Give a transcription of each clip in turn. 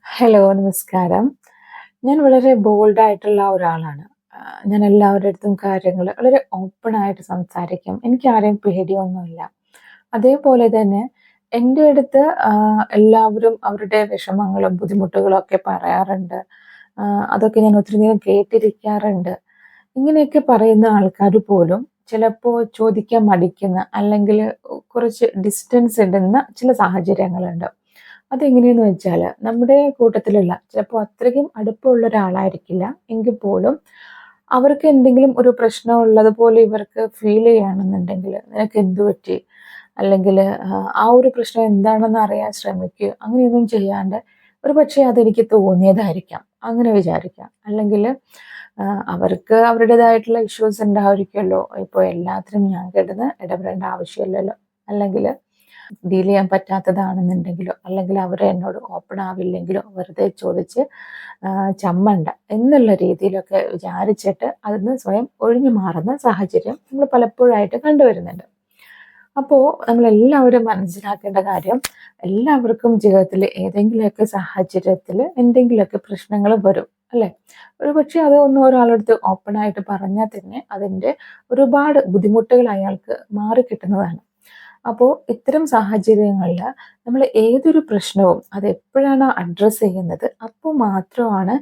Hello, നമസ്കാരം. ഞാൻ വളരെ ബോൾഡായിട്ടുള്ള ഒരാളാണ്. ഞാൻ എല്ലാവരുടെ അടുത്തും കാര്യങ്ങൾ വളരെ ഓപ്പണായിട്ട് സംസാരിക്കും. എനിക്ക് ആരെയും പേടിയൊന്നുമില്ല. അതേപോലെ തന്നെ എൻ്റെ അടുത്ത് എല്ലാവരും അവരുടെ വിഷമങ്ങളും ബുദ്ധിമുട്ടുകളും ഒക്കെ പറയാറുണ്ട്. അതൊക്കെ ഞാൻ ഒത്തിരി നേരം കേട്ടിരിക്കാറുണ്ട്. ഇങ്ങനെയൊക്കെ പറയുന്ന ആൾക്കാർ പോലും ചിലപ്പോൾ ചോദിക്കാൻ മടിക്കുന്ന അല്ലെങ്കിൽ കുറച്ച് ഡിസ്റ്റൻസ് ഇടുന്ന ചില സാഹചര്യങ്ങളുണ്ട്. അതെങ്ങനെയെന്ന് വെച്ചാല്, നമ്മുടെ കൂട്ടത്തിലുള്ള ചിലപ്പോൾ അത്രയ്ക്കും അടുപ്പമുള്ള ഒരാളായിരിക്കില്ല. എങ്കിൽ പോലും അവർക്ക് എന്തെങ്കിലും ഒരു പ്രശ്നം ഉള്ളതുപോലെ ഇവർക്ക് ഫീൽ ചെയ്യുകയാണെന്നുണ്ടെങ്കില്, "നിനക്ക് എന്ത് പറ്റി?" അല്ലെങ്കില് ആ ഒരു പ്രശ്നം എന്താണെന്ന് അറിയാൻ ശ്രമിക്കുക. അങ്ങനെയൊന്നും ചെയ്യാണ്ട് ഒരുപക്ഷേ അതെനിക്ക് തോന്നിയതായിരിക്കാം. അങ്ങനെ വിചാരിക്കാം. അല്ലെങ്കില് അവർക്ക് അവരുടേതായിട്ടുള്ള ഇഷ്യൂസ് ഉണ്ടായിരിക്കുമല്ലോ. ഇപ്പോൾ എല്ലാത്തിനും ഞാൻ കിടന്ന് ഇടപെടേണ്ട ആവശ്യമില്ലല്ലോ. അല്ലെങ്കില് ഡീൽ ചെയ്യാൻ പറ്റാത്തതാണെന്നുണ്ടെങ്കിലോ, അല്ലെങ്കിൽ അവർ എന്നോട് ഓപ്പൺ ആവില്ലെങ്കിലോ വെറുതെ ചോദിച്ച് ചമ്മണ്ട എന്നുള്ള രീതിയിലൊക്കെ വിചാരിച്ചിട്ട് അതിന്ന് സ്വയം ഒഴിഞ്ഞു മാറുന്ന സാഹചര്യം നമ്മൾ പലപ്പോഴായിട്ട് കണ്ടുവരുന്നുണ്ട്. അപ്പോൾ നമ്മളെല്ലാവരും മനസ്സിലാക്കേണ്ട കാര്യം, എല്ലാവർക്കും ജീവിതത്തിൽ ഏതെങ്കിലുമൊക്കെ സാഹചര്യത്തിൽ എന്തെങ്കിലുമൊക്കെ പ്രശ്നങ്ങൾ വരും, അല്ലേ? ഒരുപക്ഷെ അത് ഒന്നും ഒരാളടുത്ത് ഓപ്പണായിട്ട് പറഞ്ഞാൽ തന്നെ അതിൻ്റെ ഒരുപാട് ബുദ്ധിമുട്ടുകൾ അയാൾക്ക് മാറിക്കിട്ടുന്നതാണ്. അപ്പോൾ ഇത്തരം സാഹചര്യങ്ങളിൽ നമ്മൾ ഏതൊരു പ്രശ്നവും അതെപ്പോഴാണോ അഡ്രസ്സ് ചെയ്യുന്നത്, അപ്പോൾ മാത്രമാണ്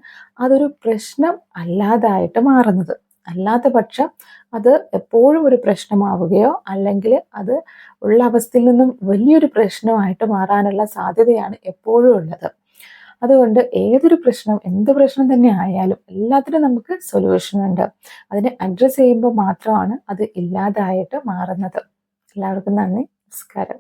അതൊരു പ്രശ്നം അല്ലാതായിട്ട് മാറുന്നത്. അല്ലാത്ത പക്ഷം അത് എപ്പോഴും ഒരു പ്രശ്നമാവുകയോ അല്ലെങ്കിൽ അത് ഉള്ള അവസ്ഥയിൽ നിന്നും വലിയൊരു പ്രശ്നമായിട്ട് മാറാനുള്ള സാധ്യതയാണ് എപ്പോഴും ഉള്ളത്. അതുകൊണ്ട് ഏതൊരു പ്രശ്നം, എന്ത് പ്രശ്നം തന്നെ ആയാലും എല്ലാത്തിനും നമുക്ക് സൊല്യൂഷൻ ഉണ്ട്. അതിനെ അഡ്രസ്സ് ചെയ്യുമ്പോൾ മാത്രമാണ് അത് ഇല്ലാതായിട്ട് മാറുന്നത്. എല്ലാവർക്കും നന്ദി. നമസ്കാരം.